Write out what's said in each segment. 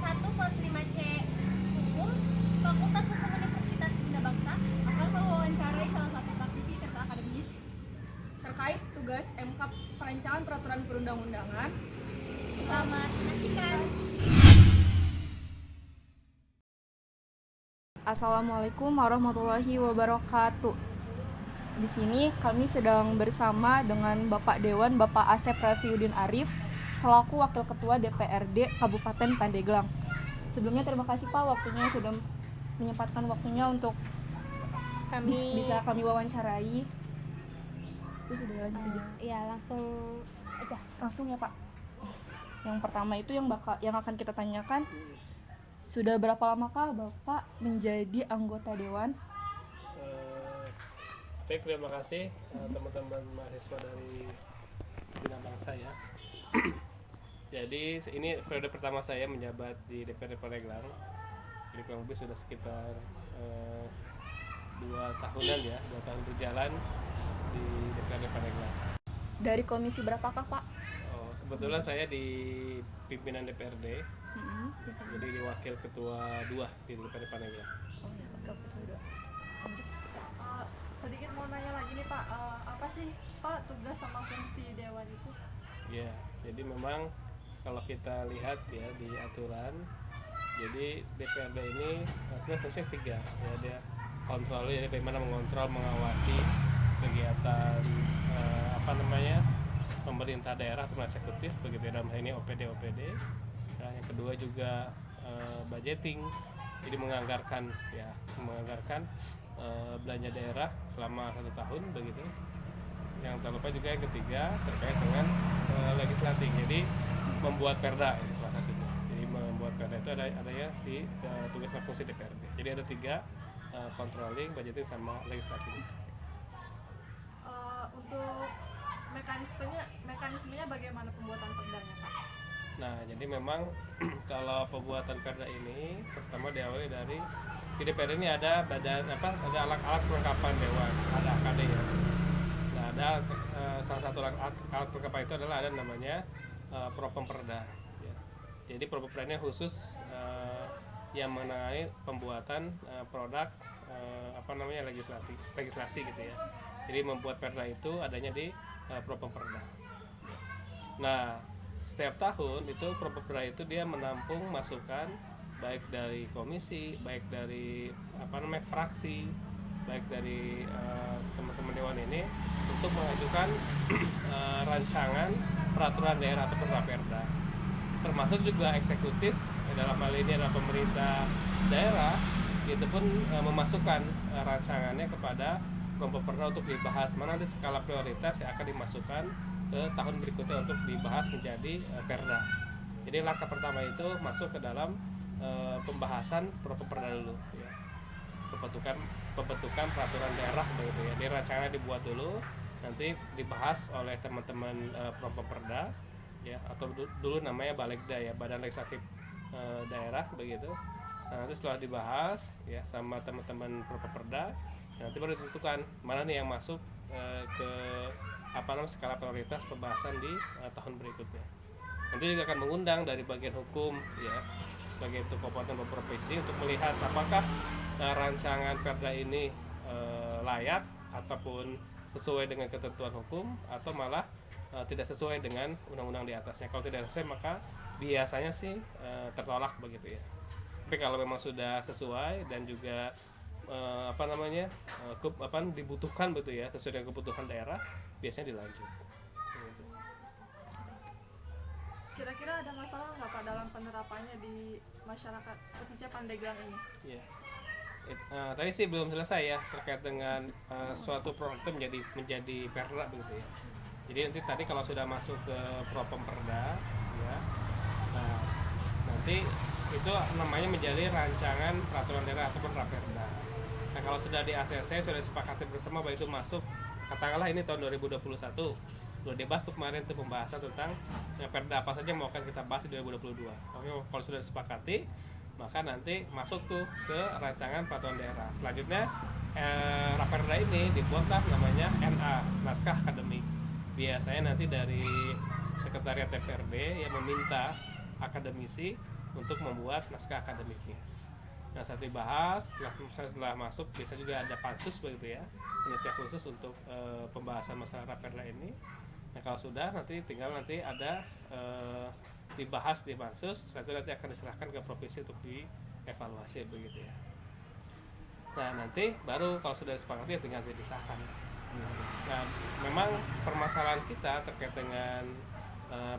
1 kelas 5C Hukum, Fakultas Hukum Universitas Bina Bangsa akan mewawancarai salah satu praktisi serta akademis terkait tugas MK Perancangan Peraturan Perundang-undangan. Selamat menyaksikan. Assalamualaikum warahmatullahi wabarakatuh. Di sini kami sedang bersama dengan Bapak Dewan, Bapak Asep Rafiuddin Arif, selaku Wakil Ketua DPRD Kabupaten Pandeglang. Sebelumnya terima kasih Pak waktunya sudah menyempatkan waktunya untuk bisa kami wawancarai. Itu sudah lanjut aja. Iya, langsung aja. Langsung ya Pak. Yang pertama itu yang akan kita tanyakan, sudah berapa lamakah Bapak menjadi anggota dewan? Baik, terima kasih teman-teman mahasiswa dari Bina Bangsa ya. Jadi ini periode pertama saya menjabat di DPRD Pandeglang. Jadi kurang lebih sudah sekitar 2 tahunan ya, 2 tahun berjalan di DPRD Pandeglang. Dari komisi berapakah Pak? Kebetulan saya di pimpinan DPRD, jadi di wakil ketua 2 di DPRD Pandeglang. Oh ya, wakil ketua 2. Sedikit mau nanya lagi nih Pak, apa sih Pak tugas sama fungsi dewan itu? Ya, jadi memang kalau kita lihat ya di aturan, jadi DPRD ini sebenarnya fungsinya 3 ya, dia kontrol, jadi bagaimana mengontrol, mengawasi kegiatan pemerintah daerah atau eksekutif begitu ya, dalam hal ini OPD. Nah, yang kedua juga budgeting, jadi menganggarkan belanja daerah selama 1 tahun begitu. Yang tak lupa juga yang ketiga terkait dengan legislatif, jadi membuat perda ini salah satunya. Jadi membuat perda itu adanya di tugas dan fungsi DPRD. Jadi ada 3, controlling, budgeting, sama legislatif. Untuk mekanismenya bagaimana pembuatan perdanya Pak? Nah, jadi memang kalau pembuatan perda ini pertama diawali dari di DPRD ini ada ada alat perlengkapan dewan, ada AKD ya. Nah, ada salah satu alat perlengkapan itu adalah ada namanya Propemperda ya. Jadi Propemperda ini khusus yang mengenai pembuatan produk legislasi gitu ya. Jadi membuat perda itu adanya di Propemperda. Nah, setiap tahun itu Propemperda itu dia menampung masukan baik dari komisi, baik dari fraksi, baik dari teman-teman dewan ini untuk mengajukan rancangan peraturan daerah atau perda, termasuk juga eksekutif dalam hal ini adalah pemerintah daerah, itu pun memasukkan rancangannya kepada Propemperda untuk dibahas mana nanti skala prioritas yang akan dimasukkan ke tahun berikutnya untuk dibahas menjadi perda. Jadi langkah pertama itu masuk ke dalam pembahasan Propemperda dulu ya. Pembentukan peraturan daerah begitu ya. Jadi rancangannya dibuat dulu, nanti dibahas oleh teman-teman Propemperda ya, atau dulu namanya Balegda ya, Badan Legislatif Daerah begitu. Nah, nanti setelah dibahas ya sama teman-teman Propemperda, nanti baru ditentukan mana nih yang masuk ke skala prioritas pembahasan di tahun berikutnya. Nanti juga akan mengundang dari bagian hukum ya, bagian itu kabupaten maupun provinsi untuk melihat apakah rancangan perda ini layak ataupun sesuai dengan ketentuan hukum atau malah tidak sesuai dengan undang-undang di atasnya. Kalau tidak sesuai maka biasanya sih tertolak begitu ya. Tapi kalau memang sudah sesuai dan juga dibutuhkan betul ya, sesuai dengan kebutuhan daerah, biasanya dilanjut. Gitu. Kira-kira ada masalah nggak Pak dalam penerapannya di masyarakat khususnya Pandeglang ini? Iya. Tadi sih belum selesai ya terkait dengan suatu program itu menjadi perda begitu ya. Jadi tadi kalau sudah masuk ke Propemperda ya, nah nanti itu namanya menjadi rancangan peraturan daerah ataupun raperda. Nah, kalau sudah di ACC sudah disepakati bersama bahwa itu masuk, katakanlah ini tahun 2021 sudah dibahas tuh kemarin tuh pembahasan tentang perda apa saja yang mau akan kita bahas di 2022. Oke, kalau sudah disepakati maka nanti masuk tuh ke rancangan peraturan daerah. Selanjutnya raperda ini dibuatlah namanya NA, naskah akademik. Biasanya nanti dari sekretariat DPRD yang meminta akademisi untuk membuat naskah akademiknya. Nah saat dibahas, setelah masuk bisa juga ada pansus begitu ya, panitia khusus untuk pembahasan masalah perda ini. Nah kalau sudah nanti tinggal nanti ada dibahas di pansus, setelah itu nanti akan diserahkan ke provinsi untuk dievaluasi begitu ya. Nah nanti baru kalau sudah disepakati ya tinggal disahkan. Nah memang permasalahan kita terkait dengan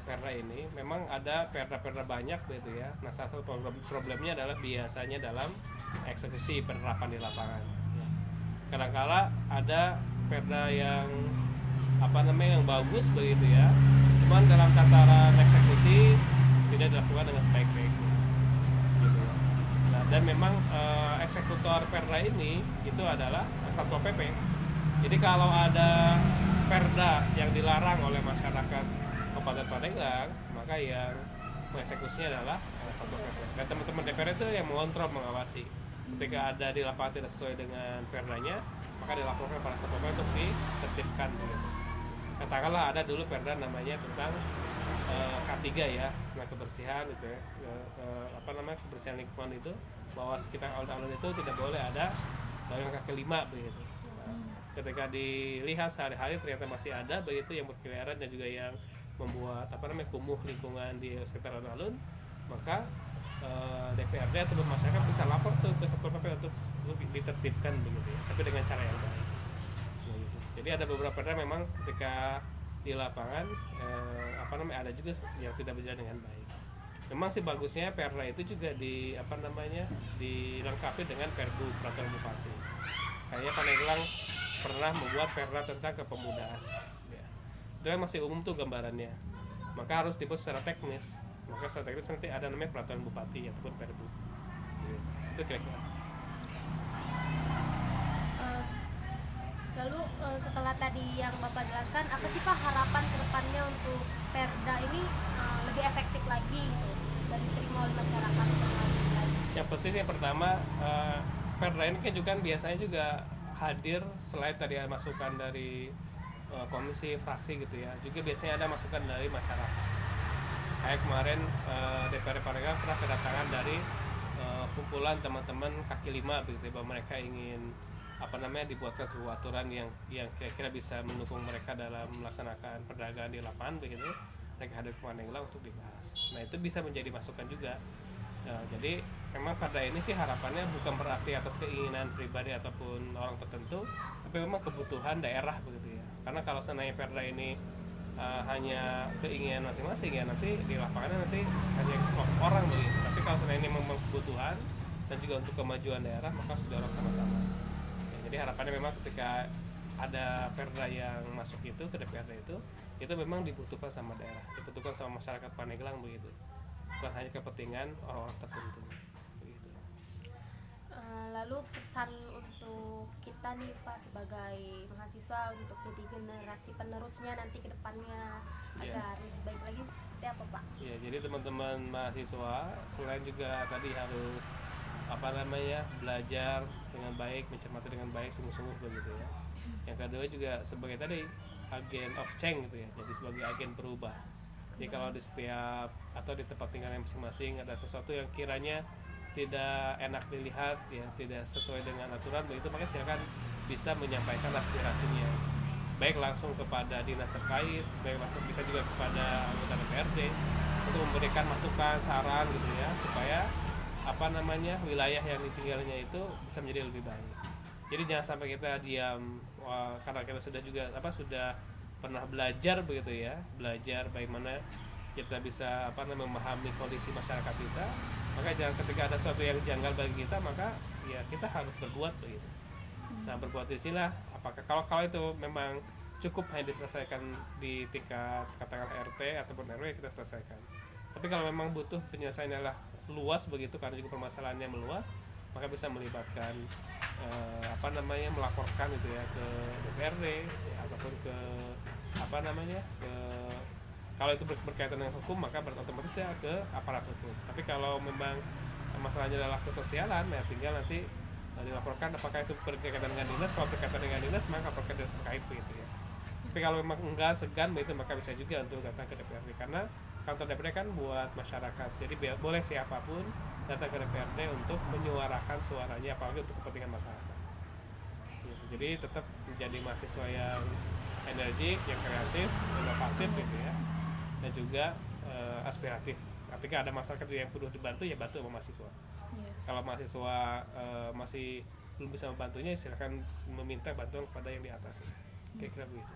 perda ini memang ada perda-perda banyak gitu ya. Nah salah satu problemnya adalah biasanya dalam eksekusi penerapan di lapangan ya. Kadang-kala ada perda yang yang bagus begitu ya, cuman dalam tataran eksekusi tidak dilakukan dengan sebaik-baiknya gitu ya. Nah, dan memang eksekutor perda ini itu adalah Satpol PP. Jadi kalau ada perda yang dilarang oleh masyarakat Kabupaten Pandeglang, maka yang mengeksekusinya adalah Satpol PP. Dan teman-teman DPR itu yang mengontrol, mengawasi. Ketika ada di lapangan tidak sesuai dengan perdanya, maka dilaporkan pada Satpol PP untuk ditertibkan begitu. Katakanlah ada dulu perda namanya tentang K3 ya, tentang kebersihan gitu ya, kebersihan lingkungan itu, bahwa sekitar alun-alun itu tidak boleh ada daun kaki 5 begitu. Nah, ketika dilihat sehari-hari ternyata masih ada begitu yang berkeliaran dan juga yang membuat kumuh lingkungan di sekitar alun-alun, maka DPRD atau masyarakat bisa lapor ke Satpol PP untuk ditertibkan begitu ya, tapi dengan cara yang baik. Begitu. Jadi ada beberapa perda memang ketika di lapangan ada juga yang tidak berjalan dengan baik. Memang sih bagusnya perda itu juga dilengkapi dengan Perbu Peraturan Bupati. Kayaknya Pandeglang pernah membuat perda tentang kepemudaan. Ya. Itu kan masih umum tuh gambarannya. Maka harus dibuat secara teknis. Maka secara teknis nanti ada namanya Peraturan Bupati ataupun Perbu. Ya. Itu kira-kira. Lalu setelah tadi yang Bapak jelaskan, apa sih Pak harapan kedepannya untuk perda ini lebih efektif lagi gitu, dan diterima oleh masyarakat lagi? Yang pasti yang pertama, perda ini kan biasanya juga hadir selain tadi ada masukan dari komisi fraksi gitu ya, juga biasanya ada masukan dari masyarakat. Kayak kemarin DPR Pandeglang pernah kedatangan dari kumpulan teman-teman kaki 5 begitu ya, bahwa mereka ingin dibuatkan sebuah aturan yang kira-kira bisa mendukung mereka dalam melaksanakan perdagangan di lapangan begitu. Mereka hadir ke Pandeglang untuk dibahas. Nah itu bisa menjadi masukan juga. Jadi memang perda ini sih harapannya bukan berarti atas keinginan pribadi ataupun orang tertentu, tapi memang kebutuhan daerah begitu ya. Karena kalau seandainya perda ini hanya keinginan masing-masing ya, nanti di lapangannya nanti hanya sekelompok orang begitu. Tapi kalau seandainya ini memang kebutuhan dan juga untuk kemajuan daerah, maka sudah orang sama-sama. Jadi harapannya memang ketika ada perda yang masuk itu ke DPRD itu memang dibutuhkan sama daerah, dibutuhkan sama masyarakat Pandeglang begitu, bukan hanya kepentingan orang-orang tertentu begitu. Lalu pesan untuk kita nih Pak sebagai mahasiswa untuk jadi generasi penerusnya nanti ke depannya agar lebih baik lagi seperti apa Pak? Ya, jadi teman-teman mahasiswa selain juga tadi harus belajar dengan baik, mencermati dengan baik, sungguh-sungguh begitu ya. Yang kedua juga sebagai tadi agen of change gitu ya, jadi sebagai agen berubah. Jadi kalau di setiap atau di tempat tinggalnya masing-masing ada sesuatu yang kiranya tidak enak dilihat ya, tidak sesuai dengan aturan begitu, maka silakan bisa menyampaikan aspirasinya, baik langsung kepada dinas terkait, baik langsung bisa juga kepada anggota DPRD untuk memberikan masukan, saran gitu ya, supaya wilayah yang ditinggalnya itu bisa menjadi lebih baik. Jadi jangan sampai kita diam karena kita sudah pernah belajar begitu ya, belajar bagaimana kita bisa memahami kondisi masyarakat kita, maka jangan ketika ada sesuatu yang janggal bagi kita, maka ya kita harus berbuat begitu. Nah berbuat di sini lah, apakah kalau itu memang cukup hanya diselesaikan di tingkat katakanlah RT ataupun RW, kita selesaikan. Tapi kalau memang butuh penyelesaiannya adalah luas begitu, karena juga permasalahannya meluas, maka bisa melibatkan melaporkan gitu ya ke DPRD ya, ataupun ke kalau itu berkaitan dengan hukum, maka otomatis ya ke aparat hukum. Tapi kalau memang masalahnya adalah kesosialan, ya tinggal nanti dilaporkan apakah itu berkaitan dengan dinas. Kalau berkaitan dengan dinas, maka laporkan dinas terkait begitu ya. Tapi kalau memang enggak segan itu maka bisa juga untuk datang ke DPRD, karena kantor DPRD kan buat masyarakat, jadi boleh siapapun datang ke DPRD untuk menyuarakan suaranya, apalagi untuk kepentingan masyarakat gitu. Jadi tetap menjadi mahasiswa yang energik, yang kreatif, inovatif gitu ya, dan juga aspiratif. Ketika ada masyarakat yang perlu dibantu, ya bantu sama mahasiswa. Kalau mahasiswa masih belum bisa membantunya, silakan meminta bantuan kepada yang di atas. Kira-kira begitu.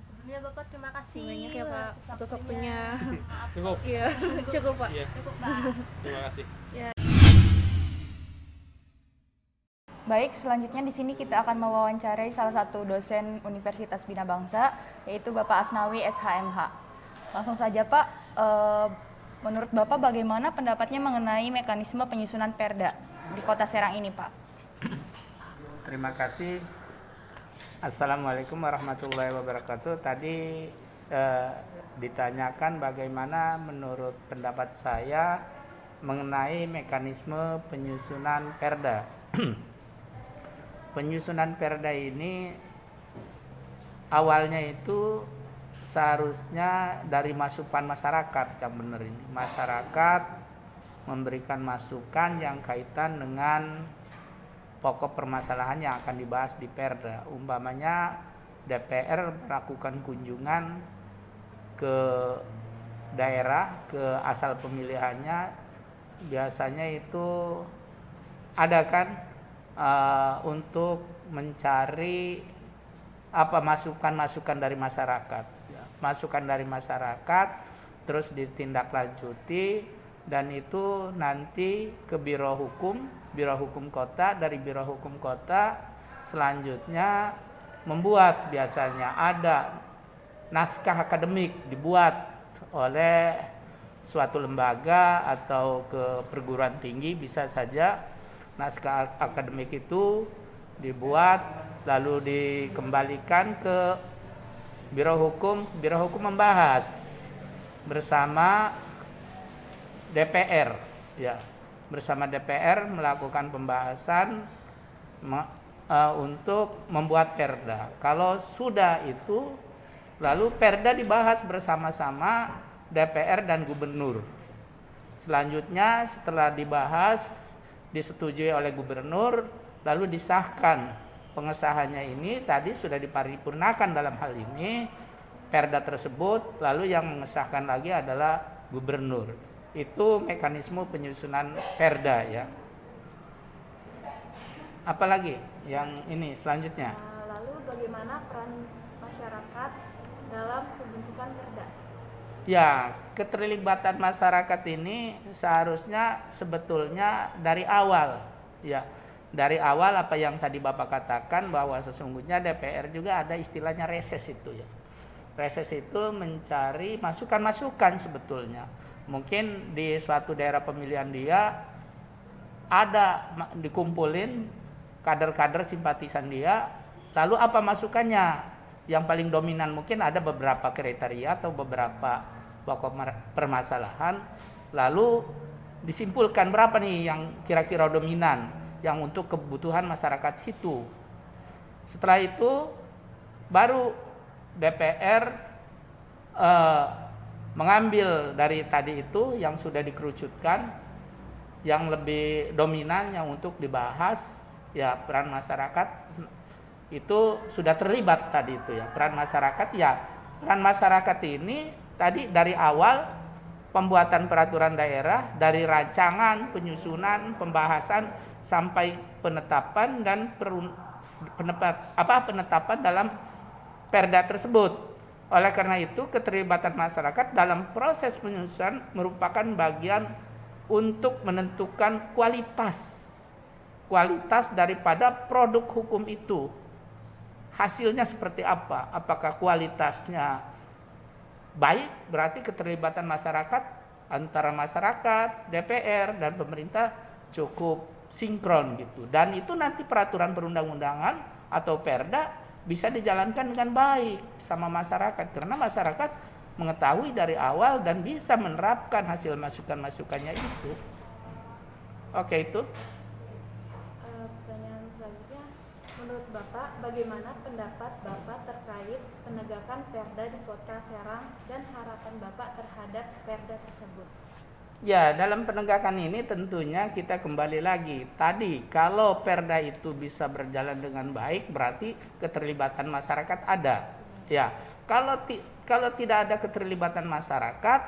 Sebelumnya Bapak terima kasih Banyak ya Pak atas waktunya. Cukup. Iya, cukup Pak. Iya, Cukup Pak. terima kasih. Baik, selanjutnya di sini kita akan mewawancarai salah satu dosen Universitas Bina Bangsa, yaitu Bapak Asnawi SHMH. Langsung saja Pak, menurut Bapak bagaimana pendapatnya mengenai mekanisme penyusunan Perda di Kota Serang ini Pak? Terima kasih. Assalamualaikum warahmatullahi wabarakatuh. Tadi ditanyakan bagaimana menurut pendapat saya mengenai mekanisme penyusunan Perda. Penyusunan Perda ini awalnya itu seharusnya dari masukan masyarakat, yang benar ini. Masyarakat memberikan masukan yang kaitan dengan pokok permasalahan yang akan dibahas di Perda. Umpamanya DPR melakukan kunjungan ke daerah, ke asal pemilihannya, biasanya itu ada kan untuk mencari masukan-masukan dari masyarakat. Masukan dari masyarakat terus ditindaklanjuti, dan itu nanti ke Biro Hukum Kota. Dari Biro Hukum Kota selanjutnya membuat, biasanya ada naskah akademik dibuat oleh suatu lembaga atau ke perguruan tinggi, bisa saja naskah akademik itu dibuat lalu dikembalikan ke Biro Hukum membahas bersama DPR, ya, bersama DPR melakukan pembahasan untuk membuat Perda. Kalau sudah itu, lalu Perda dibahas bersama-sama DPR dan Gubernur. Selanjutnya setelah dibahas, disetujui oleh Gubernur, lalu disahkan. Pengesahannya ini tadi sudah diparipurnakan dalam hal ini Perda tersebut, lalu yang mengesahkan lagi adalah Gubernur. Itu mekanisme penyusunan Perda, ya. Apalagi yang ini selanjutnya? Lalu bagaimana peran masyarakat dalam pembentukan Perda? Ya, keterlibatan masyarakat ini seharusnya sebetulnya dari awal, ya. Dari awal apa yang tadi Bapak katakan, bahwa sesungguhnya DPR juga ada istilahnya reses itu, ya. Reses itu mencari masukan-masukan sebetulnya. Mungkin di suatu daerah pemilihan dia ada dikumpulin kader-kader simpatisan dia, lalu apa masukannya? Yang paling dominan mungkin ada beberapa kriteria atau beberapa pokok permasalahan, lalu disimpulkan berapa nih yang kira-kira dominan yang untuk kebutuhan masyarakat situ. Setelah itu baru DPR mengambil dari tadi itu yang sudah dikerucutkan, yang lebih dominan yang untuk dibahas, ya, peran masyarakat itu sudah terlibat tadi itu, ya, peran masyarakat. Ya, peran masyarakat ini tadi dari awal pembuatan peraturan daerah, dari rancangan, penyusunan, pembahasan sampai penetapan dan penetapan dalam Perda tersebut. Oleh karena itu, keterlibatan masyarakat dalam proses penyusunan merupakan bagian untuk menentukan kualitas daripada produk hukum itu. Hasilnya seperti apa? Apakah kualitasnya baik, berarti keterlibatan masyarakat antara masyarakat, DPR dan pemerintah cukup sinkron gitu. Dan itu nanti peraturan perundang-undangan atau Perda bisa dijalankan dengan baik sama masyarakat, karena masyarakat mengetahui dari awal dan bisa menerapkan hasil masukan-masukannya itu. Oke, itu. Pertanyaan selanjutnya, menurut Bapak, bagaimana pendapat Bapak terkait penegakan Perda di Kota Serang dan harapan Bapak terhadap Perda tersebut? Ya, dalam penegakan ini tentunya kita kembali lagi. Tadi kalau Perda itu bisa berjalan dengan baik, berarti keterlibatan masyarakat ada. Ya, kalau tidak ada keterlibatan masyarakat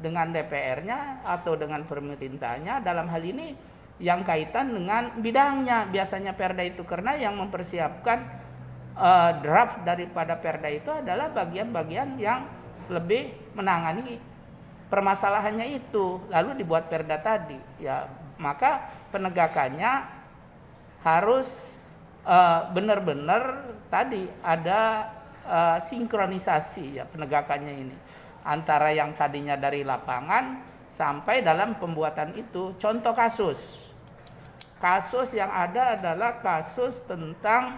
dengan DPR-nya atau dengan pemerintahnya dalam hal ini yang kaitan dengan bidangnya, biasanya Perda itu, karena yang mempersiapkan draft daripada Perda itu adalah bagian-bagian yang lebih menangani permasalahannya itu, lalu dibuat Perda tadi. Ya, maka penegakannya harus benar-benar tadi ada sinkronisasi ya penegakannya ini antara yang tadinya dari lapangan sampai dalam pembuatan itu. Contoh kasus yang ada adalah kasus tentang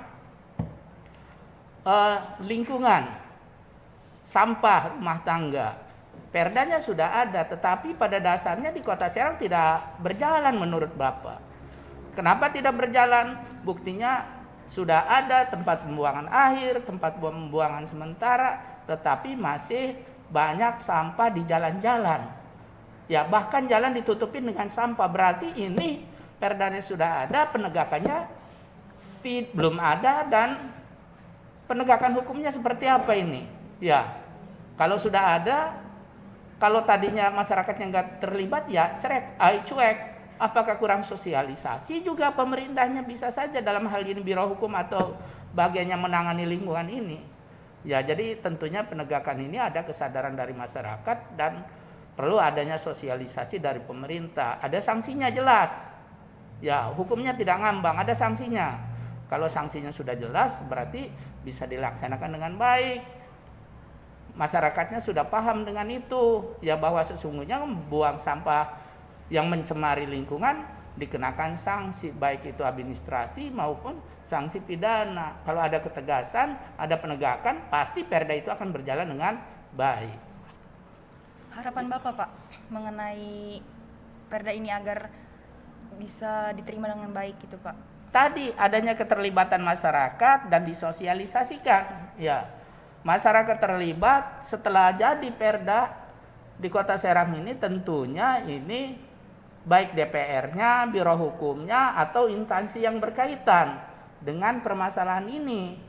lingkungan, sampah rumah tangga. Perdanya sudah ada, tetapi pada dasarnya di Kota Serang tidak berjalan menurut Bapak. Kenapa tidak berjalan? Buktinya sudah ada tempat pembuangan akhir, tempat pembuangan sementara, tetapi masih banyak sampah di jalan-jalan. Ya, bahkan jalan ditutupin dengan sampah. Berarti ini Perdanya sudah ada, penegakannya belum ada, dan penegakan hukumnya seperti apa ini? Ya, kalau sudah ada, kalau tadinya masyarakatnya nggak terlibat, ya cuek. Apakah kurang sosialisasi juga pemerintahnya? Bisa saja dalam hal ini Biro Hukum atau bagian yang menangani lingkungan ini. Ya, jadi tentunya penegakan ini ada kesadaran dari masyarakat dan perlu adanya sosialisasi dari pemerintah. Ada sanksinya jelas. Ya, hukumnya tidak ngambang, ada sanksinya. Kalau sanksinya sudah jelas, berarti bisa dilaksanakan dengan baik. Masyarakatnya sudah paham dengan itu, ya, bahwa sesungguhnya membuang sampah yang mencemari lingkungan dikenakan sanksi, baik itu administrasi maupun sanksi pidana. Kalau ada ketegasan, ada penegakan, pasti Perda itu akan berjalan dengan baik. Harapan Bapak, Pak, mengenai Perda ini agar bisa diterima dengan baik gitu, Pak. Tadi adanya keterlibatan masyarakat dan disosialisasikan. Ya, masyarakat terlibat setelah jadi Perda di Kota Serang ini, tentunya ini baik DPR-nya, Biro Hukumnya, atau instansi yang berkaitan dengan permasalahan ini.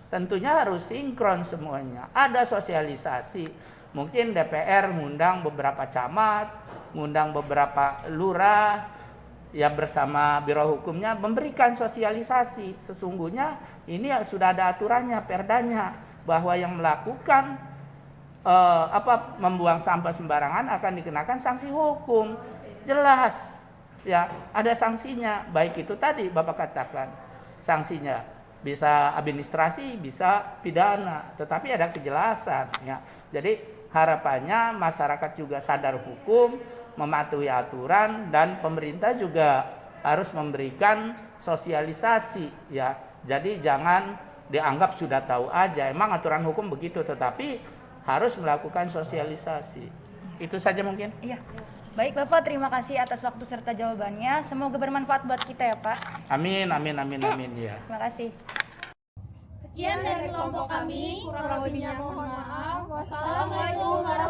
Tentunya harus sinkron semuanya. Ada sosialisasi. Mungkin DPR ngundang beberapa camat, ngundang beberapa lurah, ya, bersama Biro Hukumnya memberikan sosialisasi. Sesungguhnya ini sudah ada aturannya, Perdanya, bahwa yang melakukan membuang sampah sembarangan akan dikenakan sanksi hukum. Jelas, ya, ada sanksinya. Baik itu tadi Bapak katakan, sanksinya bisa administrasi, bisa pidana, tetapi ada kejelasan. Ya. Jadi harapannya masyarakat juga sadar hukum, mematuhi aturan, dan pemerintah juga harus memberikan sosialisasi, ya. Jadi jangan dianggap sudah tahu aja, emang aturan hukum begitu, tetapi harus melakukan sosialisasi. Itu saja mungkin. Iya. Baik Bapak, terima kasih atas waktu serta jawabannya. Semoga bermanfaat buat kita ya, Pak. Amin, amin, amin, amin, ya. Terima kasih. Sekian dari kelompok kami, kurang lebihnya mohon maaf. Wassalamualaikum warahmatullahi